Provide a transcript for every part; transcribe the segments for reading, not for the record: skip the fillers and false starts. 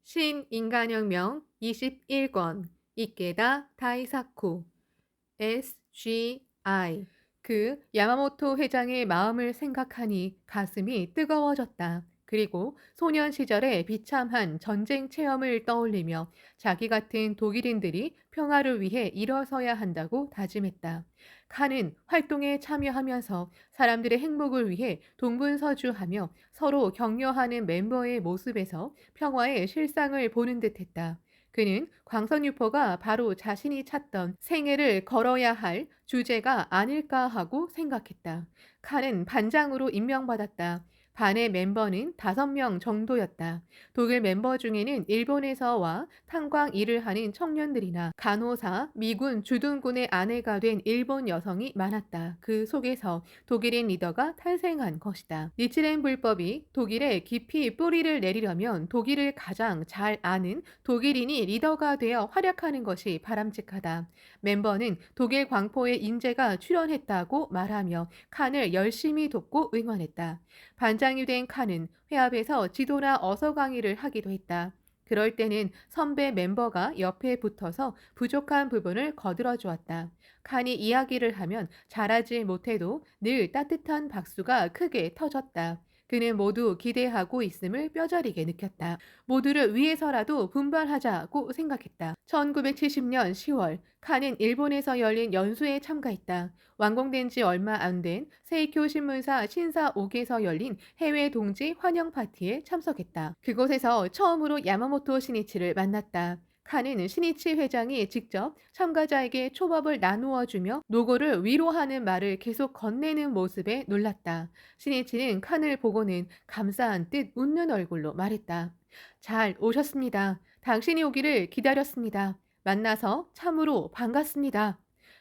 신인간혁명 21권 이케다 다이사쿠 SGI. 그 야마모토 회장의 마음을 생각하니 가슴이 뜨거워졌다. 그리고 소년 시절의 비참한 전쟁 체험을 떠올리며 자기 같은 독일인들이 평화를 위해 일어서야 한다고 다짐했다. 칸은 활동에 참여하면서 사람들의 행복을 위해 동분서주하며 서로 격려하는 멤버의 모습에서 평화의 실상을 보는 듯했다. 그는 광선유포가 바로 자신이 찾던 생애를 걸어야 할 주제가 아닐까 하고 생각했다. 칸은 반장으로 임명받았다. 반의 멤버는 5명 정도였다. 독일 멤버 중에는 일본에서 와 탄광 일을 하는 청년들이나 간호사, 미군 주둔군의 아내가 된 일본 여성이 많았다. 그 속에서 독일인 리더가 탄생한 것이다. 니치렌 불법이 독일에 깊이 뿌리를 내리려면 독일을 가장 잘 아는 독일인이 리더가 되어 활약하는 것이 바람직하다. 멤버는 독일 광포의 인재가 출연했다고 말하며 칸을 열심히 돕고 응원했다. 반장이 된 칸은 회합에서 지도나 어서 강의를 하기도 했다. 그럴 때는 선배 멤버가 옆에 붙어서 부족한 부분을 거들어 주었다. 칸이 이야기를 하면 잘하지 못해도 늘 따뜻한 박수가 크게 터졌다. 그는 모두 기대하고 있음을 뼈저리게 느꼈다. 모두를 위해서라도 분발하자고 생각했다. 1970년 10월, 칸은 일본에서 열린 연수에 참가했다. 완공된 지 얼마 안 된 세이쿄 신문사 신사 5기에서 열린 해외 동지 환영 파티에 참석했다. 그곳에서 처음으로 야마모토 시니치를 만났다. 칸은 시니치 회장이 직접 참가자에게 초밥을 나누어 주며 노고를 위로하는 말을 계속 건네는 모습에 놀랐다. 시니치는 칸을 보고는 감사한 듯 웃는 얼굴로 말했다. 잘 오셨습니다. 당신이 오기를 기다렸습니다. 만나서 참으로 반갑습니다.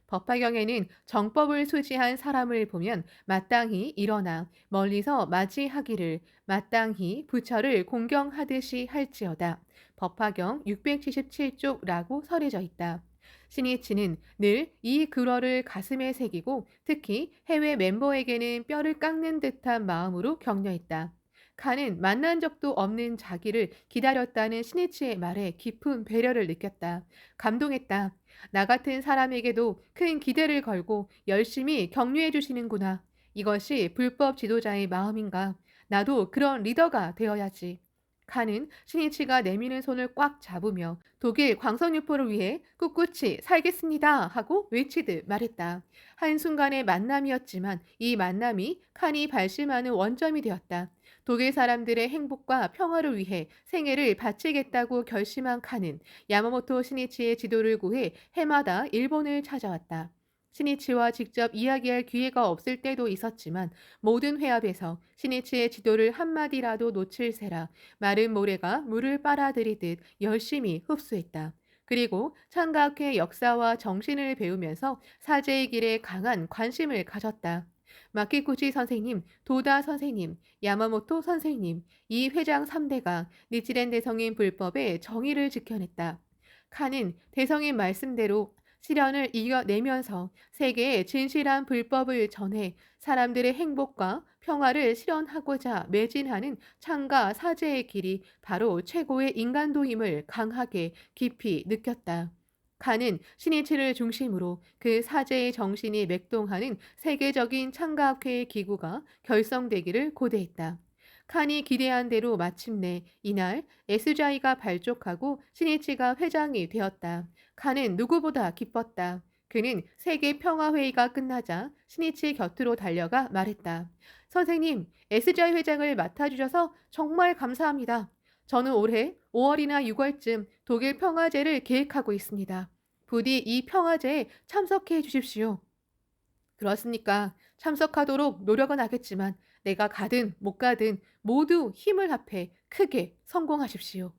법화경에는 정법을 수지한 사람을 보면 마땅히 일어나 멀리서 맞이하기를 마땅히 부처를 공경하듯이 할지어다. 법화경 677쪽라고 설해져 있다. 신이치는 늘 이 글어를 가슴에 새기고 특히 해외 멤버에게는 뼈를 깎는 듯한 마음으로 격려했다. 칸은 만난 적도 없는 자기를 기다렸다는 신이치의 말에 깊은 배려를 느꼈다. 감동했다. 나 같은 사람에게도 큰 기대를 걸고 열심히 격려해 주시는구나. 이것이 불법 지도자의 마음인가? 나도 그런 리더가 되어야지. 칸은 신이치가 내미는 손을 꽉 잡으며 독일 광선유포를 위해 꿋꿋이 살겠습니다 하고 외치듯 말했다. 한순간의 만남이었지만 이 만남이 칸이 발심하는 원점이 되었다. 독일 사람들의 행복과 평화를 위해 생애를 바치겠다고 결심한 칸은 야마모토 시니치의 지도를 구해 해마다 일본을 찾아왔다. 시니치와 직접 이야기할 기회가 없을 때도 있었지만 모든 회합에서 시니치의 지도를 한마디라도 놓칠세라 마른 모래가 물을 빨아들이듯 열심히 흡수했다. 그리고 창가학회 역사와 정신을 배우면서 사제의 길에 강한 관심을 가졌다. 마키구치 선생님, 도다 선생님, 야마모토 선생님, 이 회장 3대가 니치렌 대성인 불법의 정의를 지켜냈다. 칸은 대성인 말씀대로 시련을 이겨내면서 세계에 진실한 불법을 전해 사람들의 행복과 평화를 실현하고자 매진하는 창가 사제의 길이 바로 최고의 인간도임을 강하게 깊이 느꼈다. 칸은 신이치를 중심으로 그 사제의 정신이 맥동하는 세계적인 창가학회의 기구가 결성되기를 고대했다. 칸이 기대한 대로 마침내 이날 에스자이가 발족하고 신이치가 회장이 되었다. 칸은 누구보다 기뻤다. 그는 세계 평화회의가 끝나자 신이치 곁으로 달려가 말했다. 선생님, 에스자이 회장을 맡아주셔서 정말 감사합니다. 저는 올해 5월이나 6월쯤 독일 평화제를 계획하고 있습니다. 부디 이 평화제에 참석해 주십시오. 그렇습니까? 참석하도록 노력은 하겠지만 내가 가든 못 가든 모두 힘을 합해 크게 성공하십시오.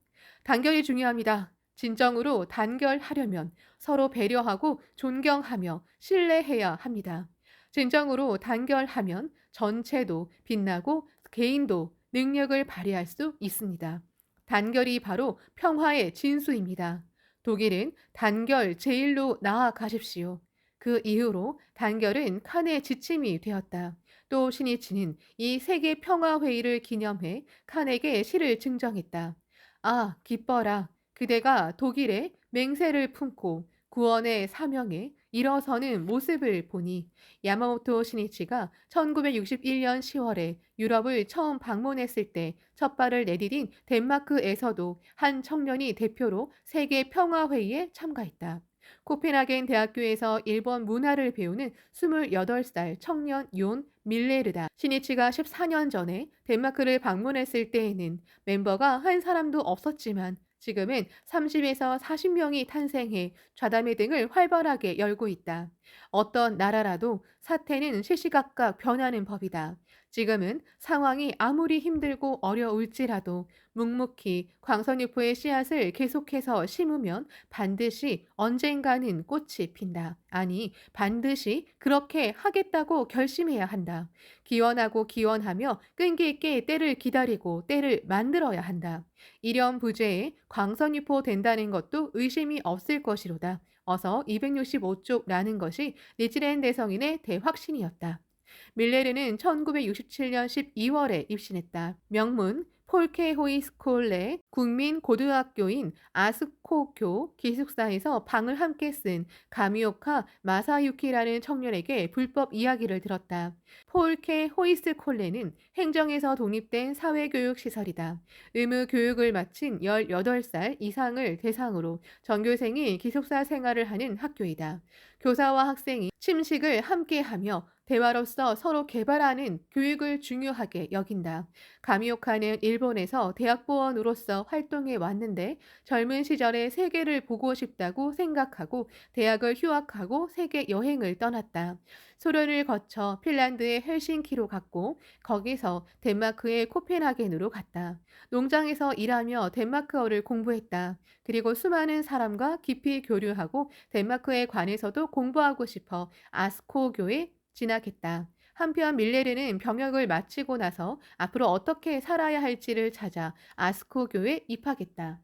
단결이 중요합니다. 진정으로 단결하려면 서로 배려하고 존경하며 신뢰해야 합니다. 진정으로 단결하면 전체도 빛나고 개인도 능력을 발휘할 수 있습니다. 단결이 바로 평화의 진수입니다. 독일은 단결 제일로 나아가십시오. 그 이후로 단결은 칸의 지침이 되었다. 또 신이치는 이 세계 평화 회의를 기념해 칸에게 시를 증정했다. 아, 기뻐라. 그대가 독일에 맹세를 품고 구원의 사명에 일어서는 모습을 보니 야마모토 시니치가 1961년 10월에 유럽을 처음 방문했을 때 첫 발을 내디딘 덴마크에서도 한 청년이 대표로 세계 평화회의에 참가했다. 코펜하겐 대학교에서 일본 문화를 배우는 28살 청년 용 밀레르다. 시니치가 14년 전에 덴마크를 방문했을 때에는 멤버가 한 사람도 없었지만 지금은 30에서 40명이 탄생해 좌담회 등을 활발하게 열고 있다. 어떤 나라라도 사태는 시시각각 변하는 법이다. 지금은 상황이 아무리 힘들고 어려울지라도 묵묵히 광선유포의 씨앗을 계속해서 심으면 반드시 언젠가는 꽃이 핀다. 아니, 반드시 그렇게 하겠다고 결심해야 한다. 기원하고 기원하며 끈기 있게 때를 기다리고 때를 만들어야 한다. 일연부재에 광선유포 된다는 것도 의심이 없을 것이로다. 어서 265쪽라는 것이 니치렌 대성인의 대확신이었다. 밀레르는 1967년 12월에 입신했다. 명문 폴케호이스콜레 국민고등학교인 아스코교 기숙사에서 방을 함께 쓴 가미오카 마사유키라는 청년에게 불법 이야기를 들었다. 폴케호이스콜레는 행정에서 독립된 사회교육시설이다. 의무 교육을 마친 18살 이상을 대상으로 전교생이 기숙사 생활을 하는 학교이다. 교사와 학생이 침식을 함께하며 대화로서 서로 개발하는 교육을 중요하게 여긴다. 가미오카는 일본에서 대학보원으로서 활동해 왔는데 젊은 시절에 세계를 보고 싶다고 생각하고 대학을 휴학하고 세계 여행을 떠났다. 소련을 거쳐 핀란드의 헬싱키로 갔고 거기서 덴마크의 코펜하겐으로 갔다. 농장에서 일하며 덴마크어를 공부했다. 그리고 수많은 사람과 깊이 교류하고 덴마크에 관해서도 공부하고 싶어 아스코교에 진학했다. 한편 밀레르는 병역을 마치고 나서 앞으로 어떻게 살아야 할지를 찾아 아스코교에 입학했다.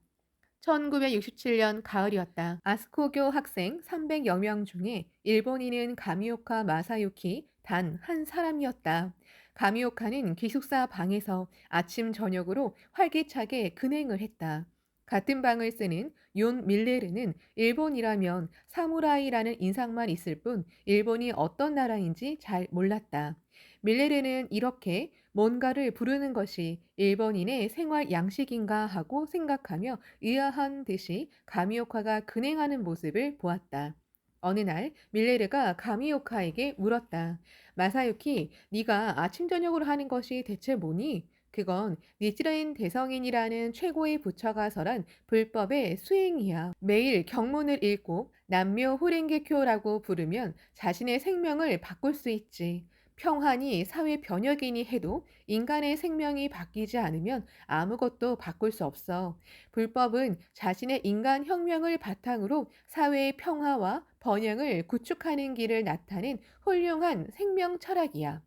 1967년 가을이었다. 아스코교 학생 300여 명 중에 일본인은 가미오카 마사유키 단 한 사람이었다. 가미오카는 기숙사 방에서 아침 저녁으로 활기차게 근행을 했다. 같은 방을 쓰는 윤 밀레르는 일본이라면 사무라이라는 인상만 있을 뿐 일본이 어떤 나라인지 잘 몰랐다. 밀레르는 이렇게 뭔가를 부르는 것이 일본인의 생활 양식인가 하고 생각하며 의아한 듯이 가미오카가 근행하는 모습을 보았다. 어느 날 밀레르가 가미오카에게 물었다. 마사유키, 네가 아침 저녁으로 하는 것이 대체 뭐니? 그건 니치레인 대성인이라는 최고의 부처가 설한 불법의 수행이야. 매일 경문을 읽고 남묘 호랭개쿄라고 부르면 자신의 생명을 바꿀 수 있지. 평안이 사회 변혁이니 해도 인간의 생명이 바뀌지 않으면 아무것도 바꿀 수 없어. 불법은 자신의 인간 혁명을 바탕으로 사회의 평화와 번영을 구축하는 길을 나타낸 훌륭한 생명 철학이야.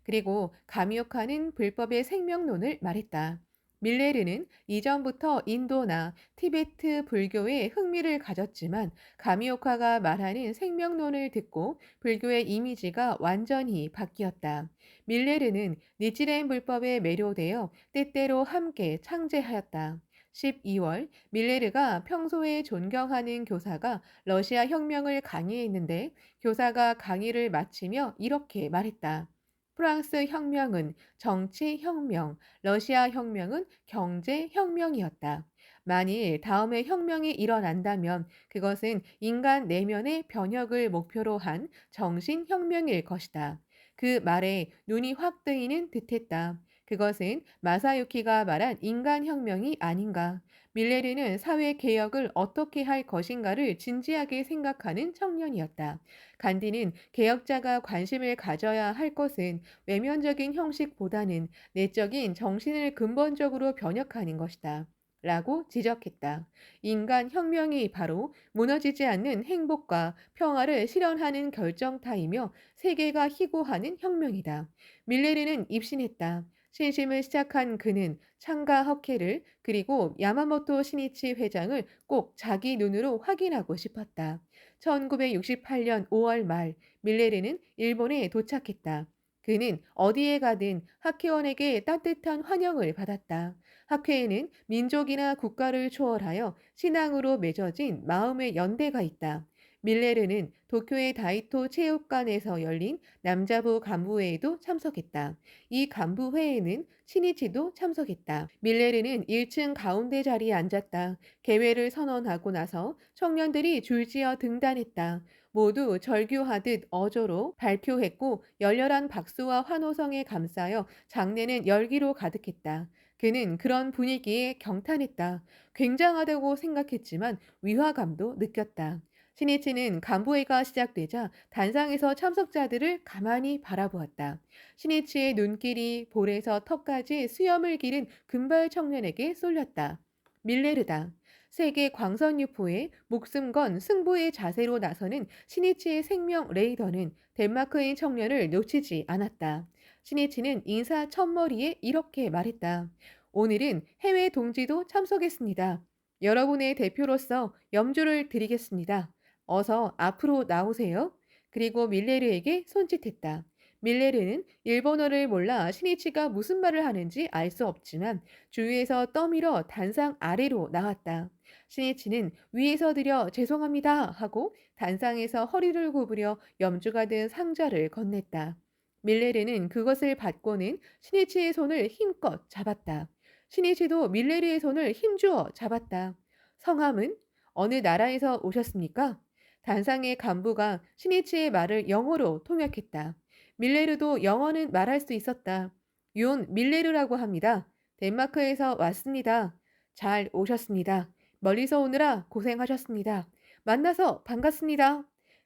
그리고 가미오카는 불법의 생명론을 말했다. 밀레르는 이전부터 인도나 티베트 불교에 흥미를 가졌지만 가미오카가 말하는 생명론을 듣고 불교의 이미지가 완전히 바뀌었다. 밀레르는 니치렌 불법에 매료되어 때때로 함께 창제하였다. 12월 밀레르가 평소에 존경하는 교사가 러시아 혁명을 강의했는데 교사가 강의를 마치며 이렇게 말했다. 프랑스 혁명은 정치 혁명, 러시아 혁명은 경제 혁명이었다. 만일 다음에 혁명이 일어난다면 그것은 인간 내면의 변혁을 목표로 한 정신 혁명일 것이다. 그 말에 눈이 확 뜨이는 듯했다. 그것은 마사유키가 말한 인간 혁명이 아닌가. 밀레르는 사회 개혁을 어떻게 할 것인가를 진지하게 생각하는 청년이었다. 간디는 개혁자가 관심을 가져야 할 것은 외면적인 형식보다는 내적인 정신을 근본적으로 변혁하는 것이다. 라고 지적했다. 인간 혁명이 바로 무너지지 않는 행복과 평화를 실현하는 결정타이며 세계가 희고하는 혁명이다. 밀레르는 입신했다. 신심을 시작한 그는 창가 허케를 그리고 야마모토 시니치 회장을 꼭 자기 눈으로 확인하고 싶었다. 1968년 5월 말 밀레르는 일본에 도착했다. 그는 어디에 가든 학회원에게 따뜻한 환영을 받았다. 학회에는 민족이나 국가를 초월하여 신앙으로 맺어진 마음의 연대가 있다. 밀레르는 도쿄의 다이토 체육관에서 열린 남자부 간부회에도 참석했다. 이 간부회에는 신이치도 참석했다. 밀레르는 1층 가운데 자리에 앉았다. 개회를 선언하고 나서 청년들이 줄지어 등단했다. 모두 절규하듯 어조로 발표했고 열렬한 박수와 환호성에 감싸여 장내는 열기로 가득했다. 그는 그런 분위기에 경탄했다. 굉장하다고 생각했지만 위화감도 느꼈다. 신이치는 간부회가 시작되자 단상에서 참석자들을 가만히 바라보았다. 신이치의 눈길이 볼에서 턱까지 수염을 기른 금발 청년에게 쏠렸다. 밀레르다. 세계 광선유포에 목숨 건 승부의 자세로 나서는 신이치의 생명 레이더는 덴마크인 청년을 놓치지 않았다. 신이치는 인사 첫머리에 이렇게 말했다. 오늘은 해외 동지도 참석했습니다. 여러분의 대표로서 염주를 드리겠습니다. 어서 앞으로 나오세요. 그리고 밀레르에게 손짓했다. 밀레르는 일본어를 몰라 신이치가 무슨 말을 하는지 알 수 없지만 주위에서 떠밀어 단상 아래로 나왔다. 신이치는 위에서 드려 죄송합니다 하고 단상에서 허리를 구부려 염주가 든 상자를 건넸다. 밀레르는 그것을 받고는 신이치의 손을 힘껏 잡았다. 신이치도 밀레르의 손을 힘주어 잡았다. 성함은 어느 나라에서 오셨습니까? 단상의 간부가 신이치의 말을 영어로 통역했다. 밀레르도 영어는 말할 수 있었다. 윤 밀레르라고 합니다. 덴마크에서 왔습니다. 잘 오셨습니다. 멀리서 오느라 고생하셨습니다. 만나서 반갑습니다.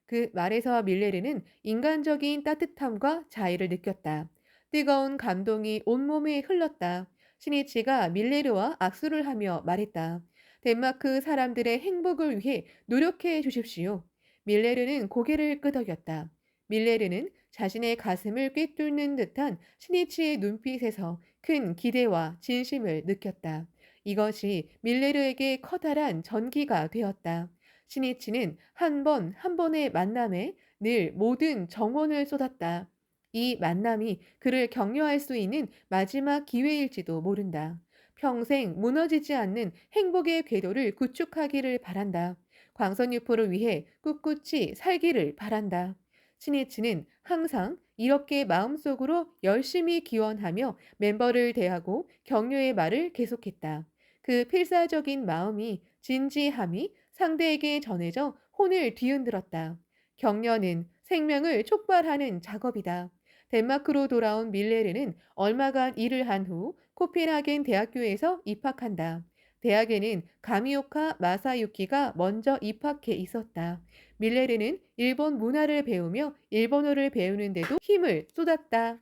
그 말에서 밀레르는 인간적인 따뜻함과 자애를 느꼈다. 뜨거운 감동이 온몸에 흘렀다. 신이치가 밀레르와 악수를 하며 말했다. 덴마크 사람들의 행복을 위해 노력해 주십시오. 밀레르는 고개를 끄덕였다. 밀레르는 자신의 가슴을 꿰뚫는 듯한 신이치의 눈빛에서 큰 기대와 진심을 느꼈다. 이것이 밀레르에게 커다란 전기가 되었다. 신이치는 한 번 한 번의 만남에 늘 모든 정원을 쏟았다. 이 만남이 그를 격려할 수 있는 마지막 기회일지도 모른다. 평생 무너지지 않는 행복의 궤도를 구축하기를 바란다. 광선유포를 위해 꿋꿋이 살기를 바란다. 신이치는 항상 이렇게 마음속으로 열심히 기원하며 멤버를 대하고 격려의 말을 계속했다. 그 필사적인 마음이 진지함이 상대에게 전해져 혼을 뒤흔들었다. 격려는 생명을 촉발하는 작업이다. 덴마크로 돌아온 밀레르는 얼마간 일을 한 후 코펜하겐 대학교에서 입학한다. 대학에는 가미오카 마사유키가 먼저 입학해 있었다. 밀레르는 일본 문화를 배우며 일본어를 배우는데도 힘을 쏟았다.